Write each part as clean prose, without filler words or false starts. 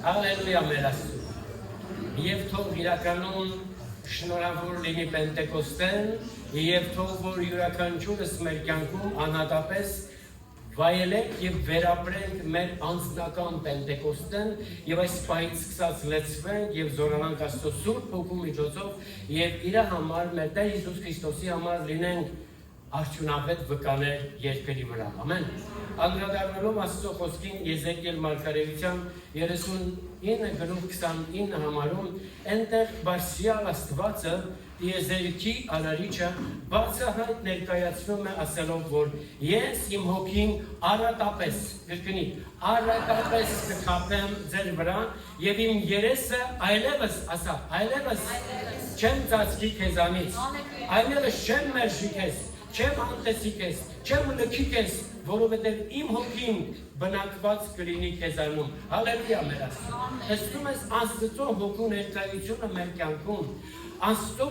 Հալելույա մեր Աստծո։ Եվ թող իրականում շնորհավոր լինի Պենտեկոստեն, եւ թող որ յուրաքանչյուրս մեր կյանքում անհատապես վայելենք եւ վերապրենք մեր անձնական Պենտեկոստեն եւ այս պահից սկսած լեցվենք եւ զորանանք Աստծո Սուրբ Հոգու միջոցով եւ իր համար մեր Տեր Հիսուս Քրիստոսի համար լինենք արդյունավետ վկաներ երկրի վրա։ Ամեն։ Անդրադառնալով Աստծո խոսքին Եզեկիել մարգարեության 39:29 համարում այնտեղ Բարձրյալ Աստվածը Եզեկի արարիչը բացահայտ ներկայացնում է ասելով, որ ես իմ հոգին առատապես, գրկնի, առատապես կքափեմ ձեր վրա եւ իմ երեսը այլևս, ասա, այլևս չեմ ծածկի քեզանից, այլևս չեմ մերժի քեզ, չեմ անտեսի քեզ, չեմ լքի քեզ, որովհետև իմ հոգին բնակված կլինի քեզանում։ Հալելույա մեր Աստծո։ Տեսնում ես Աստծո հոգու ներկայությունը մեր կյանքում, Աստծո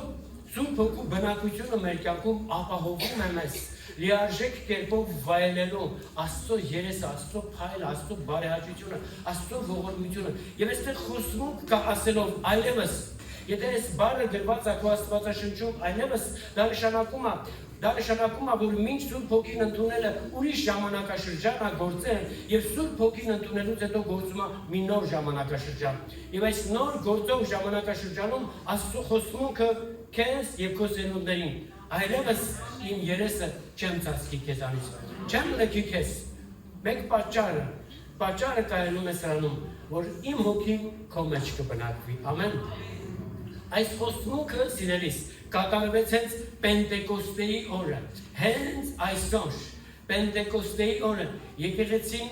Սուրբ Հոգու բնակությունը մեր կյանքում ապահովում է մեզ լիարժեք կերպով վայելելու Աստծո երեսը, Աստծո փայլը, Աստծո բարեհաճությունը, Աստծո ողորմությունը։ Եվ այստեղ խոսվում կա ասելով այլևս, եթե այս բառը գրված է քո Աստվածաշնչում, այլևս դա նշանակում է, որ մինչ Սուրբ Հոգին ընդունելը ուրիշ ժամանակաշրջան է գործել եւ Սուրբ Հոգին ընդունելուց հետո գործում է մի նոր ժամանակաշրջան։ Եվ այս նոր գործող ժամանակաշրջանում Աստծո խոստմունքը քեզ եւ քո սերունդներին այլևս իմ երեսը չեմ ծածկի քեզանից, չեմ լքի քեզ։ Մեկ պատճառը կայանում է սրանում, որ իմ հոգին քո մեջ կբնակվի։ Ամեն։ Այս խոստմունքը սիրելիս կատարվեց հենց Պենտեկոստեի օրը, հենց այսօր Պենտեկոստեի օրը եկեղեցին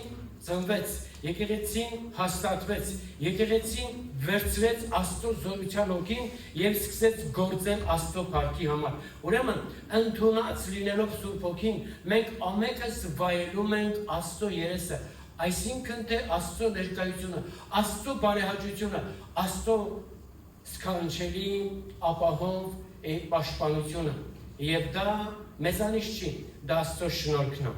ծնվեց, եկեղեցին հաստատվեց, եկեղեցին վերցրեց Աստծո զորության հոգին եւ սկսեց գործել Աստծո փառքի համար։ Ուրեմն ընդունած լինելով Սուրբ Հոգին, մենք ամենքս վայելում ենք Աստծո երեսը, այսինքն թե Աստծո ներկայությունը, Աստծո բարեհաճությունը, Աստծո սքանչելի ապահով պաշտպանությունը եւ դա մեզանից չի, դա Աստծո շնորհքն է։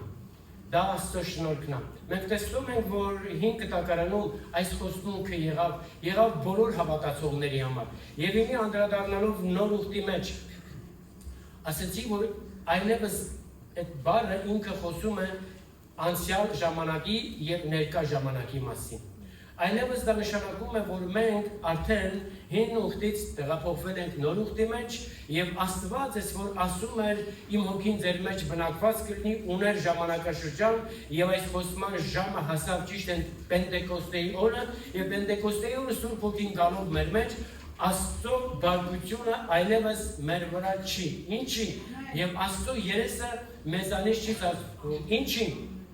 Դա Աստծո շնորհքն է։ Մենք տեսնում ենք, որ 5 տակարանում այս խոստմունքը եղավ բոլոր հավատացողների համար։ Եվ ինի անդրադառնալով նոր ուխտի մեջ ասեցի, որ այլևս այդ բառը ինքը խոսում է անցյալ ժամանակի եւ ներկա ժամանակի մասին։ Այլևս դա նշանակում է, որ մենք արդեն հին ուխտից տեղափոխվել ենք նոր ուխտի մեջ եւ Աստված էս որ ասում էր իմ հոգին ձեր մեջ բնակված կլինի, ուներ ժամանակաշրջան եւ այս խոստման ժամը հասավ ճիշտ են Պենտեկոստեի օրը եւ Պենտեկոստեի օրը Սուրբ Հոգին գալով մեր մեջ Աստծո բարգությունը այլևս մեր վրա չի։ Ինչի? Եւ Աստծո երեսը մեզանից չի ծածկում։ Ինչի?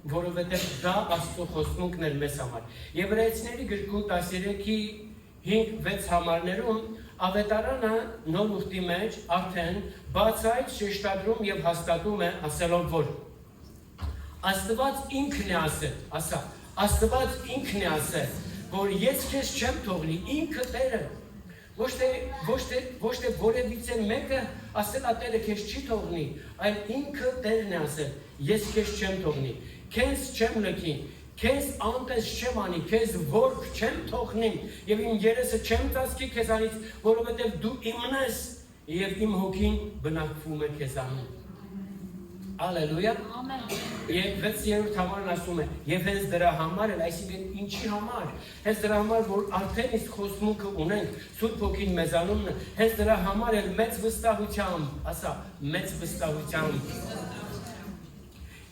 Որովհետև դա Աստծո խոստմունքն էր մեզ համար։ Եբրայեցիների գրքում 13-ի 5-6 համարներում Ավետարանը նոր ուխտի մեջ արդեն բացահայտ շեշտադրում եւ հաստատում է ասելով, որ Աստված ինքն է ասել, ասա, Աստված ինքն է ասել, որ ես քեզ չեմ թողնի, ինքը Տերը, ոչ թե որևիցե մեկը ասել է Տերը քեզ չի թողնի, այլ ինքը Տերն է ասել, ես քեզ չեմ թողնի, քեզ չեմ լքի, քեզ անտես չեմ անի, քեզ որբ չեմ թողնի եւ իմ երեսը չեմ ծածկի քեզանից, որովհետեւ դու իմն ես եւ իմ հոգին բնակվում է քեզանում։ Ալելույա։ Ամեն։ Եվ 6-րդ համարն ասում է, եւ հենց դրա համար էլ, այսինքն ինչի համար, հենց դրա համար, որ արդեն իսկ խոստմունքը ունենք, Սուրբ Հոգին մեզանումն է, հենց դրա համար էլ մեծ վստահությամբ, ասա, մեծ վստահությամբ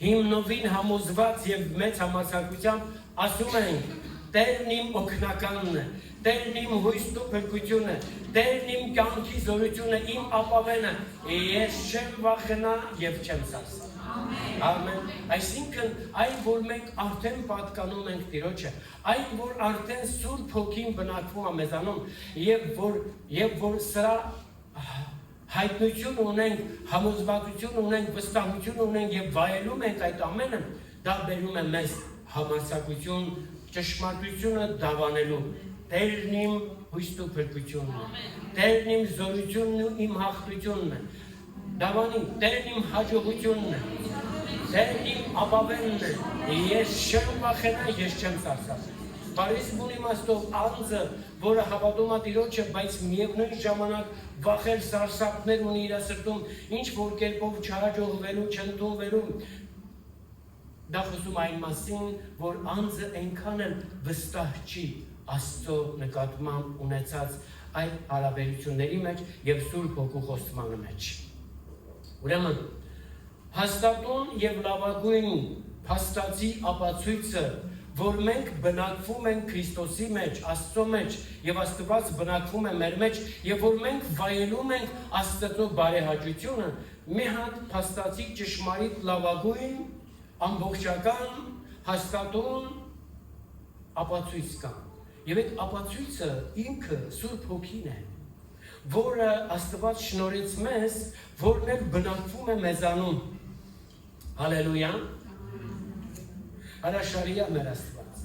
հիմնովին համոզված եւ մեծ համարձակությամբ ասում ենք Տերն իմ օգնականն է, Տերն իմ հույսն ու փրկությունը, Տերն իմ կյանքի զորությունը, իմ ապավենը, ես չեմ վախենա եւ չեմ սարսա։ Ամեն։ Այսինքն այն որ մենք արդեն պատկանում ենք Տիրոջը, այն որ արդեն Սուրբ Հոգին բնակվում է մեզանում եւ որ սրա հայտնություն ունենք, համոզվածություն ունենք, վստահություն ունենք եւ վայելում ենք այդ ամենը, դա բերում է մեզ համարձակություն, ճշմարտությունը դավանելու։ Տերն իմ հույսն ու փրկությունն է, Տերն իմ զորությունն ու իմ հաղթությունն է, դավանին, Տերն իմ հաջողությունն է, Տերն իմ ապավենն է, ես չեմ վախենա, ես չեմ սարսափ։ Բարիզմ ունի իմաստով անձը, որը հավատում է Տիրոջը, բայց միևնույն ժամանակ վախեր, սարսափներ ունի իր սրտում, ինչ որ կերպով չհաջողվելու, չընդունվելու, դա խոսում այն մասին, որ անձը այնքան էլ վստահ չի Աստծո նկատմամբ ունեցած այդ հարաբերությունների մեջ եւ Սուրբ Հոգու խոստմանը մեջ։ Ուրեմն հաստատուն եւ լավագույն փաստացի ապացույցը, որ մենք բնակվում ենք Քրիստոսի մեջ, Աստծո մեջ եւ Աստված բնակվում է մեր մեջ եւ որ մենք վայելում ենք Աստծո բարեհաճությունը, մի հատ փաստացի ճշմարիտ լավագույն ամբողջական հաստատուն ապացույց կա։ Եվ այդ ապացույցը ինքը Սուրբ Հոգին է, որը Աստված շնորհեց մեզ, որն էլ բնակվում է մեզանում։ Հալելույա։ Հրաշալի է մեր Աստված։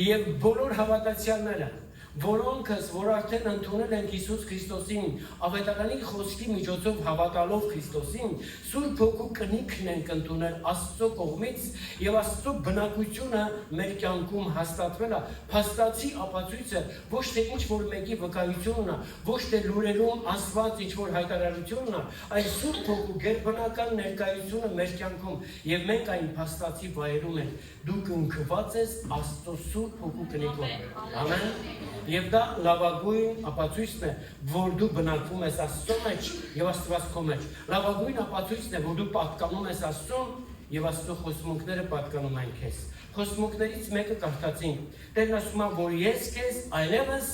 Եվ բոլոր հավատացյալները, որոնքս որ արդեն ընդունել են Հիսուս Քրիստոսին, ավետարանի խոսքի միջոցով հավատալով Քրիստոսին, Սուրբ Հոգու կնիքն ենք ընդունել Աստծո կողմից եւ Աստծո բնակությունը մեր կյանքում հաստատվել է, փաստացի ապացույցը ոչ թե ինչ որ մեկի վկայությունն է, ոչ թե լուրերում ասված ինչ որ հայտարարությունն է, այլ Սուրբ Հոգու գերբնական ներկայությունը մեր կյանքում եւ մենք այն փաստացի վայելում ենք։ Դուք ընկված ես Աստծո Սուրբ Հոգու կնիքով։ Ամեն։ Եվ դա լավագույն ապացույցն է, որ դու բնակվում ես Աստծո մեջ եւ Աստված քո մեջ։ Լավագույն ապացույցն է, որ դու պատկանում ես Աստծուն եւ Աստծո խոստմունքները պատկանում են քեզ։ Խոստմունքներից մեկը կարդացինք։ Տերն ասում է, որ ես քեզ այլևս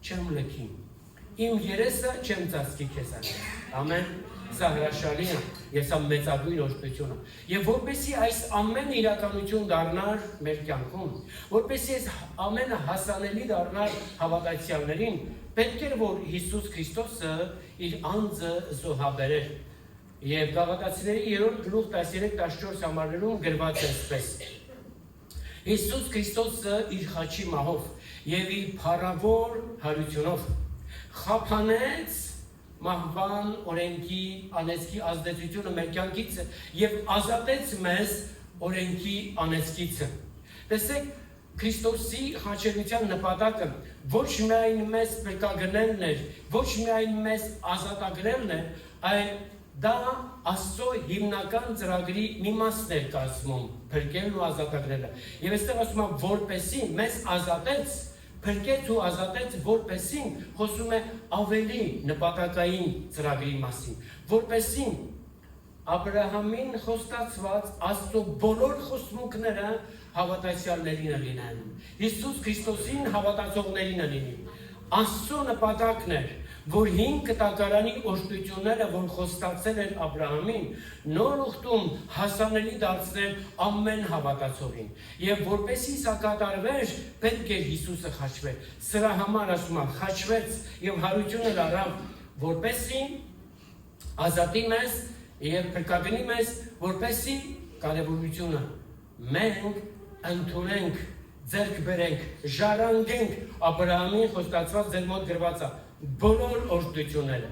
չեմ լքի։ Իմ երեսը չեմ ծածկի քեզ։ Ամեն։ Սա հրաշալի է, եւ սա մեծագույն օրհնություն է։ Եվ որպեսզի այս ամենը իրականություն դառնար մեր կյանքում, որպեսզի այս ամենը հասանելի դառնար հավատացյալներին, պետք է որ Հիսուս Քրիստոսը իր անձը զոհաբերեր։ Եվ Գաղատացիների 3 գլուխ 13-14 համարներում գրված է այսպես. Հիսուս Քրիստոսը իր խաչի մահով եւ իր փառավոր հարությունով խափանեց մահվան օրենքի անեծքի ազդեցությունը մեր կյանքից եւ ազատեց մեզ օրենքի անեծքից։ Տեսեք, Քրիստոսի խաչելության նպատակը ոչ միայն մեզ փրկագնելն էր, ոչ միայն մեզ ազատագրելն է, այլ դա Աստծո հիմնական ծրագրի մի մասն էր կազմում, փրկելն ու ազատագրելը։ Եվ այստեղ ասում եմ, որպեսզի մեզ ազատեց, փրկեց ու ազատեց, որպեսզի խոսում է ավելի նպատակային ծրագրի մասին, որպեսզի Աբրահամին խոստացված Աստծո բոլոր խոստմունքները հավատացյալներին լինեն, Հիսուս Քրիստոսին հավատացողներին լինեն։ Աստծո նպատակն էր, որ 5 կտակարանի օրհնությունները, որ խոստացել էր Աբրահամին, նոր ուխտում հասանելի դարձնել ամեն հավատացողին։ Եվ որպեսզի սա կատարվեր, պետք է Հիսուսը խաչվեր։ Սրա համար ասում եմ, խաչվեց եւ հարությունը լարավ, որպեսզի ազատի մեզ եւ փրկագնի մեզ, որպեսզի կարեւորությունը մենք ընդունենք, ձեռք բերենք, ժառանգենք Աբրահամին խոստացված ձեր մոտ գրված է բոլոր օրհնությունները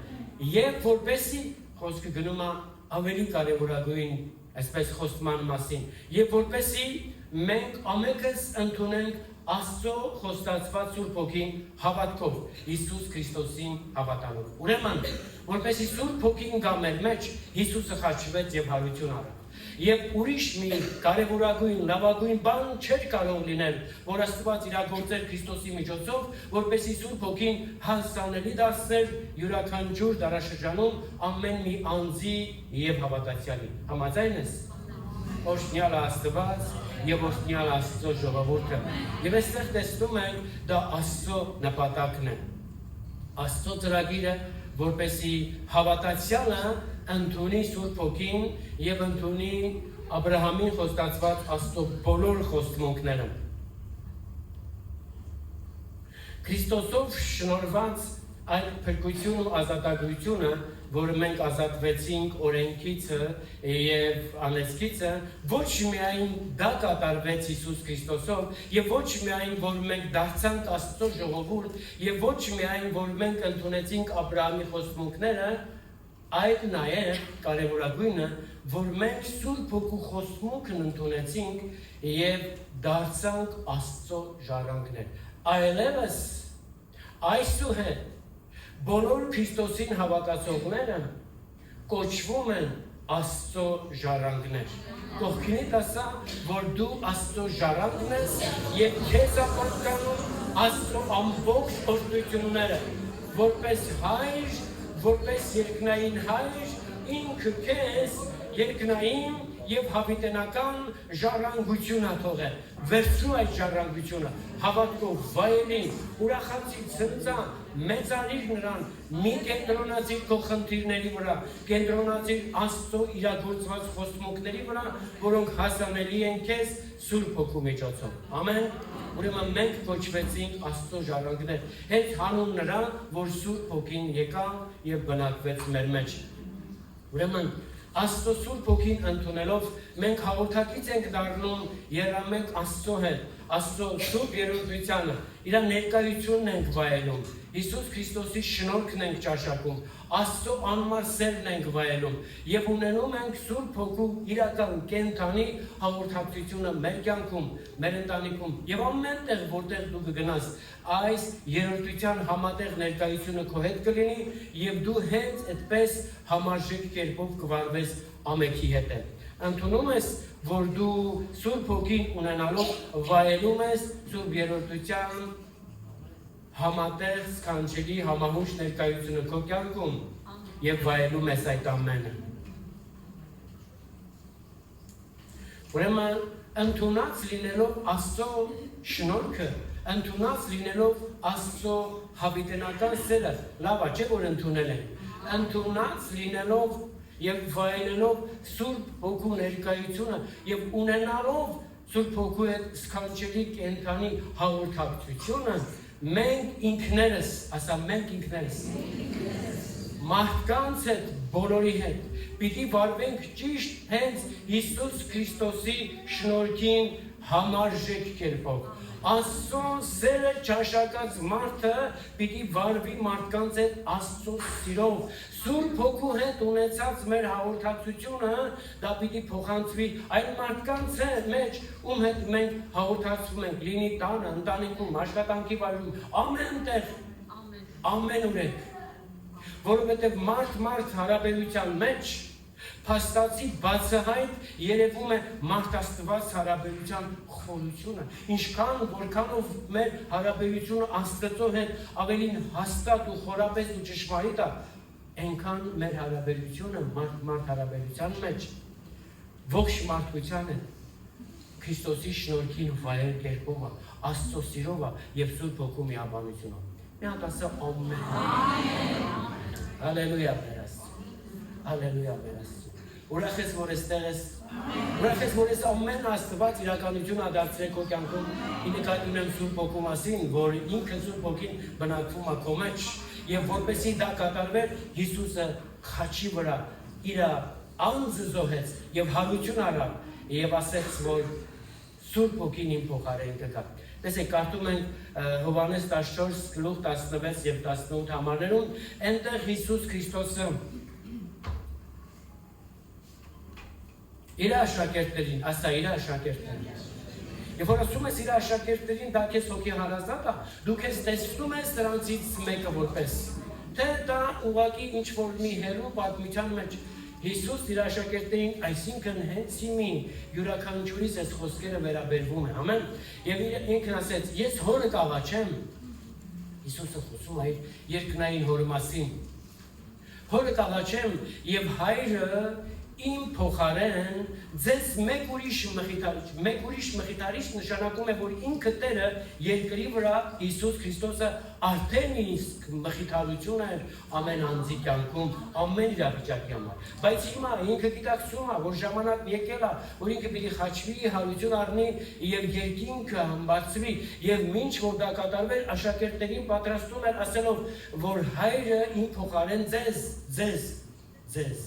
եւ որպեսզի խոսքը գնում է ավելի կարեւորագույն այսպես խոստման մասին եւ որպեսզի մենք ամենքս ընդունենք Աստծո խոստացված Սուրբ Հոգին հավատքով Հիսուս Քրիստոսին հավատալով։ Ուրեմն որպեսզի Սուրբ Հոգին գա մեր մեջ, Հիսուսը խաչվեց եւ հարություն արավ։ Եվ ուրիշ մի կարևորագույն, լավագույն բան չէր կարող լինել, որ Աստված իրագործեր Քրիստոսի միջոցով, որպեսզի Սուրբ Հոգին հասանելի դարձներ յուրաքանչյուր դարաշրջանում ամեն մի անձի եւ հավատացյալի։ Համաձայն ես։ Օրհնյալ Աստված եւ օրհնյալ Աստծո ժողովուրդը։ Եվ այստեղ տեսնում ենք, դա Աստծո նպատակն է։ Աստծո ծրագիրը, որպեսզի հավատացյալը ընդունի Սուրբ Հոգին եւ ընդունի Աբրահամին խոստացված Աստծո բոլոր խոստմունքները։ Քրիստոսով շնորհված այդ փրկություն ու ազատագրությունը, որը մենք ազատվեցինք օրենքից եւ անեծքից, ոչ միայն դա կատարվեց Հիսուս Քրիստոսով եւ ոչ միայն որ մենք դարձանք Աստծո ժողովուրդ եւ ոչ միայն որ մենք ընդունեցինք Աբրահամի խոստմունքները, Այդ նաև կարևորագույնը, որ մենք Սուրբ Հոգու խոստումն ընդունեցինք եւ դարձանք Աստծո ժառանգներ։ Այլևս այսուհետ բոլոր Քրիստոսին հավատացողները կոչվում են Աստծո ժառանգներ։ Կողքինիդ ասա, որ դու Աստծո ժառանգն ես եւ քեզ ապարգանում Աստծո ամբողջ օրհնությունները, որպես հայր, որպես երկնային հայր, ինքը քեզ երկնային եւ հավիտենական ժառանգություն աթողել։ Վերցրու այդ ժառանգությունը, հավատքով վայելին, ուրախացի ցնծա, մեծարիր նրան, մի կենտրոնացիր քո խնդիրների վրա, կենտրոնացիր Աստծո իրագործված խոստումների վրա, որոնք հասանելի են քեզ Սուրբ Հոգու միջոցով։ Ամեն։ Ուրեմն մենք կոչվեցինք Աստծո ժառանգներ, հետ հանուն նրա, որ Սուրբ Հոգին եկավ եւ բնակվեց մեր մեջ։ Ուրեմն Աստծո Սուրբ Հոգին ընդունելով մենք հաղորդակից ենք դառնում եռամեկ Աստծո հետ, Աստծո Սուրբ Երրորդությանը, իր ներկայությունն ենք վայելում, Հիսուս Քրիստոսի շնորհքն ենք ճաշակում, Աստծո անմար սերն ենք վայելում եւ ունենում ենք Սուրբ Հոգու իրական կենթանի հաղորդակցությունը մեր կյանքում, մեր ընտանիքում եւ ամեն տեղ, որտեղ դու կգնաս, այս երրորդության համատեղ ներկայությունը քո հետ կլինի եւ դու հենց այդպես համարժեք կերպով կվարվես ամենքի հետ։ Ընդունում ես, որ դու Սուրբ Հոգին ունենալով վայելում ես Սուրբ Երրորդության համատեղ սքանչելի համահունչ ներկայությունը քո կյանքում եւ վայելում ես այդ ամենը։ Ուրեմն ընդունած լինելով Աստծո շնորհքը, ընդունած լինելով Աստծո հավիտենական սերը, լավ է, չէ՞ որ ընդունել են։ Ընդունած լինելով եւ վայելելով Սուրբ Հոգու ներկայությունը եւ ունենալով Սուրբ Հոգու հետ սքանչելի կենթանի հաղորդակցությունը, մենք ինքներս, ասա մենք ինքներս, մարդկանց հետ, բոլորի հետ, պիտի վարվենք ճիշտ հենց Հիսուս Քրիստոսի շնորհքին համարժեք կերպով։ Աստծո սերը ճաշակած մարդը պիտի վարվի մարդկանց հետ Աստծո սիրով։ Սուրբ Հոգու հետ ունեցած մեր հաղորդակցությունը դա պիտի փոխանցվի այն մարդկանց մեջ, ում հետ մենք հաղորդակցվում ենք, լինի տանը, ընտանիքում, աշխատանքի վայրում, ամենտեղ, ամենուրեք, որովհետև մարդ հարաբերության մեջ փաստացի բացահայտ երևում է մարդաստված հարաբերության խորությունը, որքանով մեր հարաբերությունը Աստծո հետ ավելի հաստատ ու խորապես ու ճշմարիտ է, այնքան մեր հարաբերությունը մարդ հարաբերության մեջ ողջ մարդկությանը Քրիստոսի շնորհքին վայել կերպով է, Աստծո սիրով է եւ Սուրբ Հոգու միաբանությունով։ Մի հատ ասա ամեն։ Հալելույա Տերես։ Հալելույա Տերես։ Ուրախ ես, որ այստեղ ես, ուրախ ես, որ ես ամեն Աստված իրականություն ադարձրել քո կյանքում, ինքնին ունեմ Սուրբ Հոգու մասին, որ ինքը Սուրբ Հոգին բնակվում է քո մեջ, եւ որպեսզի դա կատարվեր, Հիսուսը խաչի վրա իր անձը զոհեց եւ հարություն արավ եւ ասեց, որ Սուրբ Հոգին իմ փոխարեն կգա։ Տեսեք, կարդում ենք Հովհաննես 14:16 եւ 18 համարներում, այնտեղ Հիսուս Քրիստոսը իր աշակերտներին, ասա իր աշակերտներին։ Եվ որ ասում ես իր աշակերտներին, դա քեզ հոգի հարազատ է, դու քեզ տեսնում ես նրանցից մեկը որպես։ Թե դա ուղղակի ինչ-որ մի հերու պատմության մեջ Հիսուս իր աշակերտներին, այսինքն հենց իմին յուրաքանչյուրիս այս խոսքերը վերաբերվում է, ամեն։ Եվ ինքն ասեց, ես հորը կաղաչեմ։ Հիսուսը խոսում է իր երկնային հորի մասին։ Հորը կաղաչեմ եւ հայրը իմ փոխարեն ձեզ մեկ ուրիշ մխիթարիչ նշանակում է, որ ինքը Տերը երկրի վրա Հիսուս Քրիստոսը արդեն իսկ մխիթարություն էր ամեն անձի կյանքում, ամեն իրավիճակի համար։ Բայց հիմա ինքը գիտակցում է, որ ժամանակն եկել է, որ ինքը պիտի խաչվի, հարություն առնի եւ երկինքը համբարձվի եւ մինչ որ դա կատարվեր, աշակերտներին պատրաստում էր ասելով, որ հայրը իմ փոխարեն ձեզ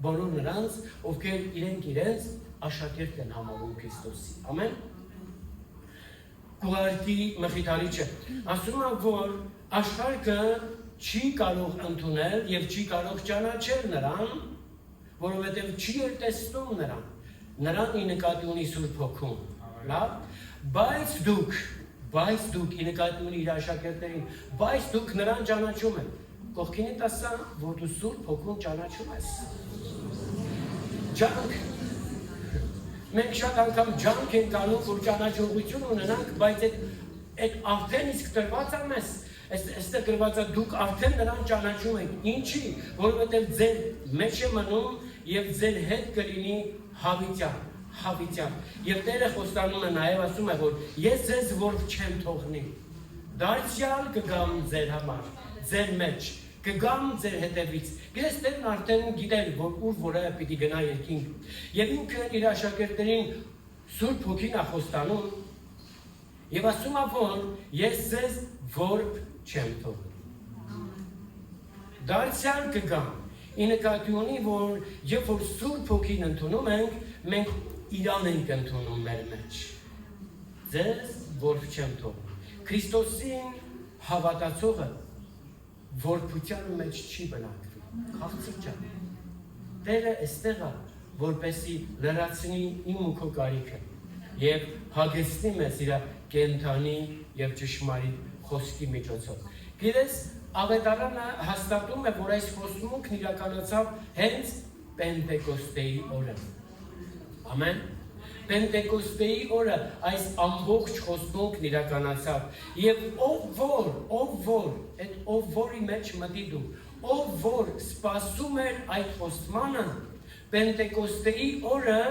բոլոր նրանց, ովքեր իրենց աշակերտ են համարում Քրիստոսի։ Ամեն։ Գուհարդի մխիթարիչը ասում է, որ աշխարհը չի կարող ընդունել եւ չի կարող ճանաչել նրան, որովհետեւ չի էլ տեսնում նրան։ Նրան ի նկատի ունի Սուրբ Հոգուն, լավ, բայց դուք ի նկատի ունի իր աշակերտներին, բայց դուք նրան ճանաչում եք։ Կողքինիդ ասա, որ դու Սուրբ Հոգուն ճանաչում ես։ Ջանք։ Մենք շատ անգամ ջանք ենք անում, որ ճանաչողություն ունենանք, բայց այդ արդեն իսկ տրված է մեզ։ Այստեղ գրված է դուք արդեն նրան ճանաչում եք։ Ինչի՞, որովհետև ձեր մեջ է մնում եւ ձեր հետ կլինի հավիտյան։ Եվ Տերը խոստանում է նաև ասում է, որ ես ձեզ որբ չեմ թողնի։ Դարձյալ կգամ ձեր համար, ձեր մեջ, կգամ ձեր հետևից։ Ես Տերն արդեն գիտեր, որ ուր որը պիտի գնա երկինք։ Եվ ինքը իր աշակերտներին Սուրբ Հոգին է խոստանում եւ ասում է, որ ես ձեզ որբ չեմ թողնի։ Դարձյալ կգամ։ Ի նկատի ունի, որ երբ որ Սուրբ Հոգին ընդունում ենք, մենք իրան ենք ընդունում մեր մեջ։ Ձեզ որբ չեմ թողնի։ Քրիստոսին հավատացողը որբության մեջ չի բնակվի։ Քաղցիկ ջան։ Տերը այստեղ է, որպեսզի լրացնի իմ ու քո կարիքը եւ հագեցնի մեզ իր կենդանի եւ ճշմարիտ խոսքի միջոցով։ Գիտես, Ավետարանը հաստատում է, որ այս խոստումն իրականացավ հենց Պենտեկոստեի օրը։ Ամեն։ Պենտեկոստեի օրը այս ամբողջ խոստումն իրականացավ։ Եվ ով որի մեջ մտի դու, ով որ սպասում էր այդ խոստմանը, Պենտեկոստեի օրը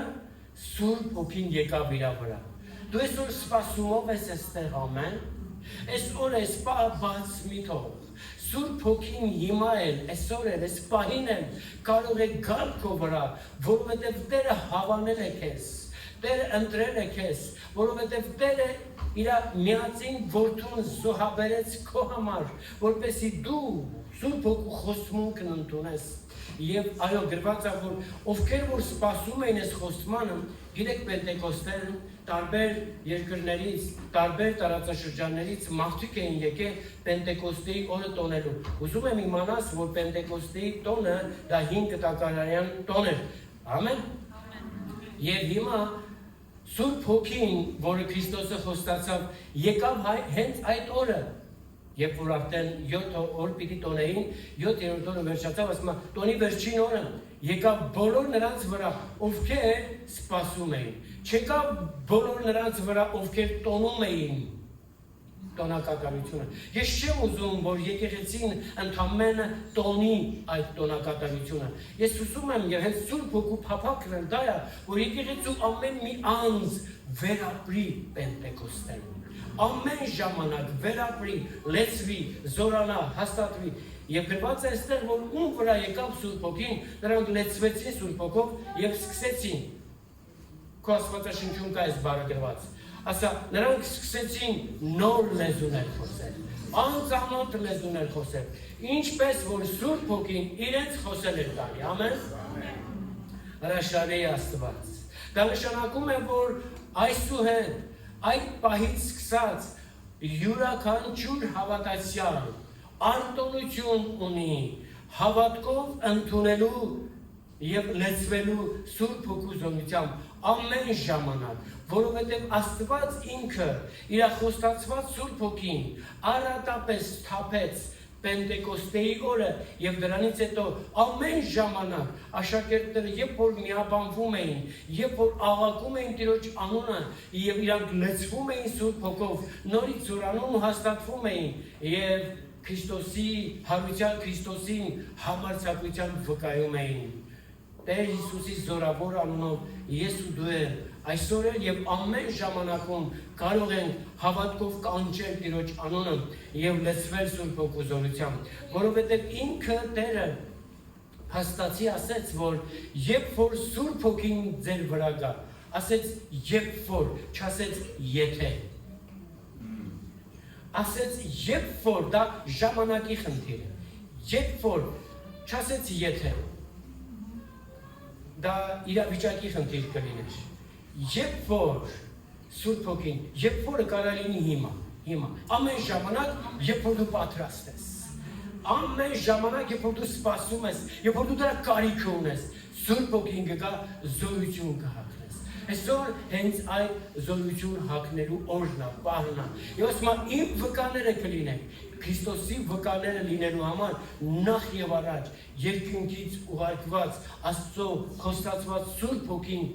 Սուրբ Հոգին եկավ իր վրա։ Դու այսօր սպասումով ես այստեղ, ամեն։ Այս օրը բաց մի թող։ Սուրբ Հոգին հիմա էլ, այսօր էլ, այս պահին էլ կարող է գալ քո վրա, որովհետև Տերը հավանել է քեզ, Տերը ընտրել է քեզ, որովհետև Տերը իր միածին որդուն զոհաբերեց քո համար, որպեսզի դու Սուրբ Հոգու խոստումն ընդունես։ Եվ այո, գրված է, որ ովքեր որ սպասում էին այս խոստմանը, գիտեք Պենտեկոստեն տարբեր երկրներից, տարբեր տարածաշրջաններից մարդիկ էին եկել Պենտեկոստեի օրը տոնելու։ Ուզում եմ իմանաս, որ Պենտեկոստեի տոնը դա 5 տակարարյան տոն էր։ Ամեն։ Եվ հիմա Սուրբ Հոգին, որը Քրիստոսը խոստացավ, եկավ հենց այդ օրը, երբ որ արդեն 7 օր պիտի տոնեին, 7-րդ օրը վերջացավ, ասում է, տոնի վերջին օրը եկավ բոլոր նրանց վրա, ովքեր սպասում էին, չեկավ բոլոր նրանց վրա, ովքեր տոնում էին տոնակատարությունը։ Ես չեմ ուզում, որ եկեղեցին ընդամենը տոնի այդ տոնակատարությունը։ Ես ուզում եմ եւ հենց Սուրբ Հոգու փափակն էլ դա է, որ եկեղեցու ամեն մի անձ վերապրի Պենտեկոստեն։ Ամեն ժամանակ վերապրի, լեցվի, զորանա, հաստատվի։ Եվ գրված է այստեղ, որ ում վրա եկավ Սուրբ Հոգին, նրանք լեցվեցին Սուրբ Հոգով եւ սկսեցին։ Քո Աստվածաշնչում կա այս բառը գրված։ Ասա, նրանք սկսեցին նոր լեզուներ խոսել, անծանոթ լեզուներ խոսել, ինչպես որ Սուրբ Հոգին իրենց խոսել էր տալի, ամեն։ Հրաշալի է Աստված։ Դա նշանակում է, որ այսուհետ այդ պահից սկսած յուրաքանչյուր հավատացյալ արտոնություն ունի հավատքով ընդունելու եւ լեցվելու Սուրբ Հոգու զորությամբ ամեն ժամանակ, որովհետև Աստված ինքը իր խոստացված Սուրբ Հոգին առատապես թափեց Պենտեկոստեի օրը եւ դրանից հետո ամեն ժամանակ աշակերտները երբ որ միաբանվում էին, երբ որ աղաղակում էին Տիրոջ անունը եւ իրանք լեցվում էին Սուրբ Հոգով, նորից զորանում ու հաստատվում էին եւ Քրիստոսի հարության Քրիստոսին համարձակությամբ վկայում էին։ Տեր Հիսուսի զորավոր անունով ես ու դու այսօր եւ ամեն ժամանակում կարող են հավատքով կանչել Տիրոջ անունը եւ լեցվել Սուրբ Հոգու զորությամբ, որովհետեւ ինքը Տերը հաստատի ասեց, որ երբ որ Սուրբ Հոգին ձեր վրա գա, ասեց երբ որ, չասեց եթե։ Ասեց երբ որ, դա ժամանակի խնդիր է։ Երբ որ, չասեց եթե։ Դա իրավիճակի խնդիր կլիներ։ Երբ որ Սուրբ Հոգին, երբ որը կարող լինի հիմա, ամեն ժամանակ, երբ որ դու պատրաստ ես, ամեն ժամանակ երբ որ դու սպասում ես, երբ որ դու դրա կարիք ունես, Սուրբ Հոգին կգա զորություն կհագնես։ Այսօր հենց այդ զորություն հագնելու օրն է, պահն է։ Եվ ասում եմ, իմ վկաները կլինեն, Քրիստոսի վկաները լինելու համար նախ եւ առաջ երկնքից ուղարկված Աստծո խոստացված Սուրբ Հոգին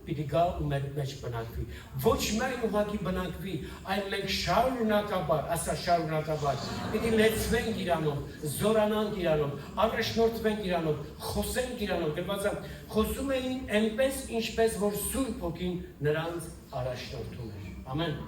պիտի գա ու մեր մեջ բնակվի։ Ոչ միայն ուղղակի բնակվի, այլ մենք շարունակաբար, ասա շարունակաբար, պիտի լեցվենք Իրանով, զորանանք Իրանով, առաջնորդվենք Իրանով, խոսենք Իրանով, գրված է, խոսում էին այնպես, ինչպես որ Սուրբ Հոգին նրանց առաջնորդում էր։ Ամեն։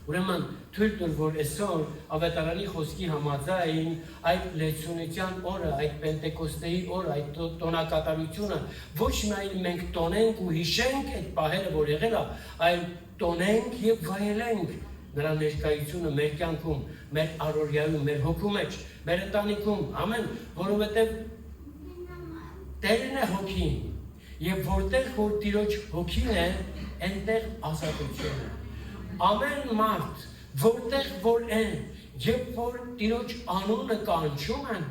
Ուրեմն թույլ տուր, որ այսօր ավետարանի խոսքի համաձայն այդ լեցունության օրը, այդ Պենտեկոստեի օրը, այդ տոնակատարությունը ոչ միայն մենք տոնենք ու հիշենք այդ պահերը, որ եղել է, այլ տոնենք եւ վայելենք նրա ներկայությունը մեր կյանքում, մեր առօրյայում, մեր հոգու մեջ, մեր ընտանիքում, ամեն, որովհետեւ Տերն է հոգին, եւ որտեղ որ Տիրոջ հոգին է, այնտեղ ազատություն է։ Ամեն մարդ, որտեղ որ են, երբ որ Տիրոջ անունը կանչում են,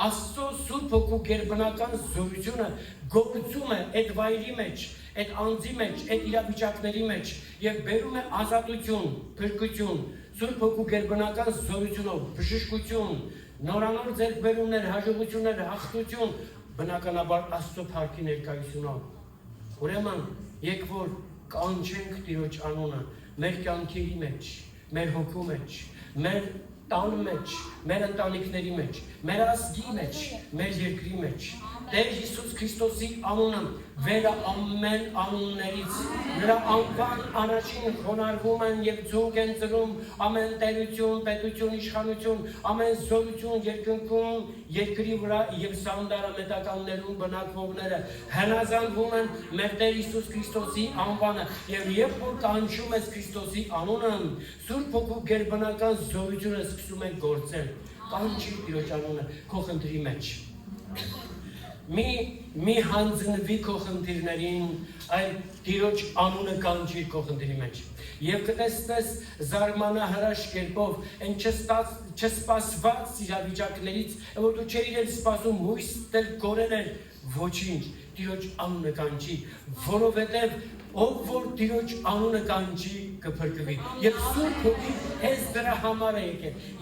Աստծո Սուրբ Հոգու գերբնական զորությունը գործում է այդ վայրի մեջ, այդ անձի մեջ, այդ իրավիճակների մեջ եւ բերում է ազատություն, փրկություն, Սուրբ Հոգու գերբնական զորությունով, բժշկություն, նորանոր ձեռքբերումներ, հաջողություններ, հաղթություն, բնականաբար Աստծո փառքի ներկայությունով։ Ուրեմն, եկք որ կանչենք Տիրոջ անունը մեր կյանքերի մեջ, մեր հոգու մեջ, մեր տան մեջ, մեր ընտանիքների մեջ, մեր ազգի մեջ, մեր երկրի մեջ։ Տեր Հիսուս Քրիստոսի անունը վեր է ամեն անուններից, նրա անվան առաջին խոնարհվում են եւ ձուկ են ծրում ամեն տերություն, պետություն, իշխանություն, ամեն զորություն երկնքում, երկրի վրա եւ սանդարամետականներում բնակվողները հնազանդվում են մեր Տեր Հիսուս Քրիստոսի անվանը եւ երբ որ կանչում ես Քրիստոսի անունը, Սուրբ Հոգու գերբնական զորությունը սկսում է գործել։ Կանչի Տիրոջ անունը քո խնդրի մեջ։ Մի հանձնվի քո խնդիրներին, այլ Տիրոջ անունը կանչի քո խնդրի մեջ։ Եվ կտեսնես զարմանահրաշ կերպով այն չսպասված իրավիճակներից, որ դու չէիր էլ սպասում, հույս դել կորել էր, ոչինչ, Տիրոջ անունը կանչի, որովհետև ով որ Տիրոջ անունը կանչի կփրկվի։ Եվ Սուրբ Հոգին հենց դրա համար է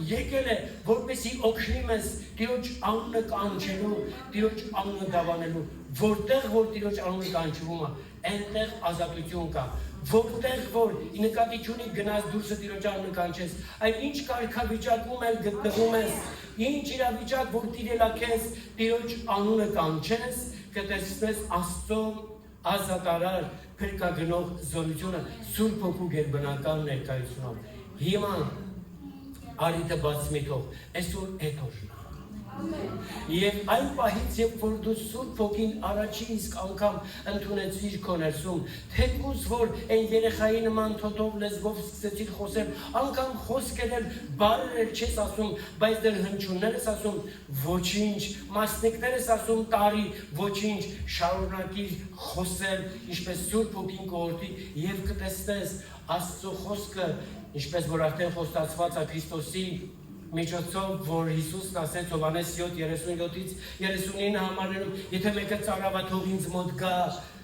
եկել է, որպեսզի օգնի մեզ Տիրոջ անունը կանչելու, Տիրոջ անունը դավանելու, որտեղ որ Տիրոջ անունը կանչվում է, այնտեղ ազատություն կա։ Որտեղ որ նկատի չունի գնաս դուրսը Տիրոջ անունը կանչես, այլ ինչ կարգավիճակում էլ գտնվում ես, ինչ իրավիճակ որ տիրել է քեզ, Տիրոջ անունը կանչես, կտեսնես Աստծո ազատարար փրկագնող զորությունը Սուրբ Հոգու գերբնական ներկայությունով։ Հիմա արիթը բաց մի թող, այսօր այդ օրն է։ Եվ այն պահից, երբ որ դու Սուրբ Հոգին առաջին իսկ անգամ ընդունեցիր քո ներսում, թեկուզ որ այն երեխայի նման թոթով լեզվով սկսեցիր խոսել, անգամ խոսքեր էլ բառեր չես ասում, բայց դեռ հնչյուններ ես ասում, ոչինչ, մասնիկներ ես ասում տարի, ոչինչ, շարունակիր խոսել, ինչպես Սուրբ Հոգին կօրհնի եւ կտեսնես Աստծո խոսքը, ինչպես որ արդեն խոստացված է Քրիստոսի միջոցով, որ Հիսուսն ասեց Հովհաննես 7:37-ից 39 համարներում, եթե մեկը ծարավա թող ինձ մոտ գա,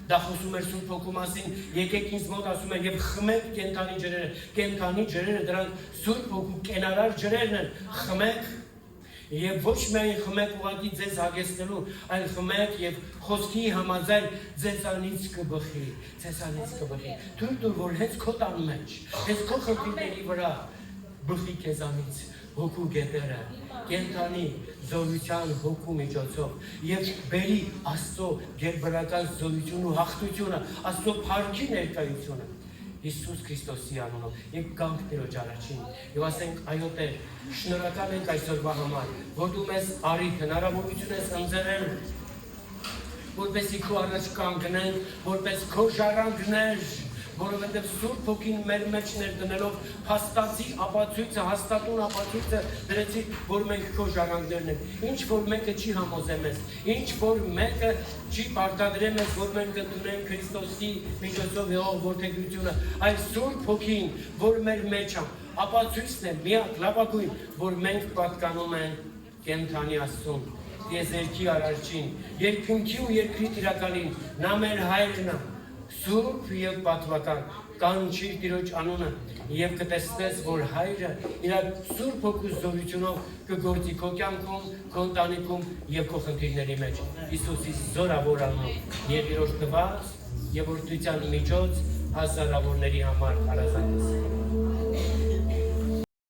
դա խոսում էր Սուրբ Հոգու մասին, եկեք ինձ մոտ ասում է եւ խմեք կենդանի ջրերը, կենդանի ջրերը դրանք Սուրբ Հոգու կենարար ջրերն են, խմեք եւ ոչ միայն խմեք ուղղակի ձեզ հագեցնելու, այլ խմեք եւ խոսքի համաձայն ձեզանից կբխի, թույլ տուր որ հենց քո տան մեջ, հենց քո խնդիրների վրա բխի քեզանից Հոգու գետերը, կենդանի զորության հոգու միջոցով եւ բերի Աստծո գերբնական զորությունը ու հաղթությունը, Աստծո փառքի ներկայությունը Հիսուս Քրիստոսի անունով եւ գանք Տիրոջ առաջին եւ ասենք այո Տեր, շնորհակալ ենք այսօրվա համար, որ դու մեզ արիթ հնարավորություն ես ընձեռել, որպեսզի քո առաջ կանգնենք, որպես քո ժառանգներ, որովհետև Սուրբ Հոգին մեր մեջ ներդնելով հաստատի ապացույցը, հաստատուն ապացույցը դրեցի, որ մենք քո ժառանգներն ենք։ Ինչ որ մեկը չի համոզել մեզ, ինչ որ մեկը չի պարտադրել մեզ, որ մենք ընդունենք Քրիստոսի միջոցով եղող որդեգրությունը, այլ Սուրբ Հոգին, որ մեր մեջ է, ապացույցն է միակ լավագույն, որ մենք պատկանում ենք կենթանի Աստծուն, տիեզերքի արարչին, երկնքի ու երկրի տիրակալին, նա մեր հայրն է, սուրբ եւ պատվական, կանչիր Տիրոջ անունը եւ կտեսնես, որ հայրը իր սուրբ հոգու զորությունով կգործի քո կյանքում, քո ընտանիքում եւ քո խնդիրների մեջ։ Հիսուսի զորավոր անունով եւ Տիրոջ տված եւ օրդության միջոց հազարավորների համար հարազատես։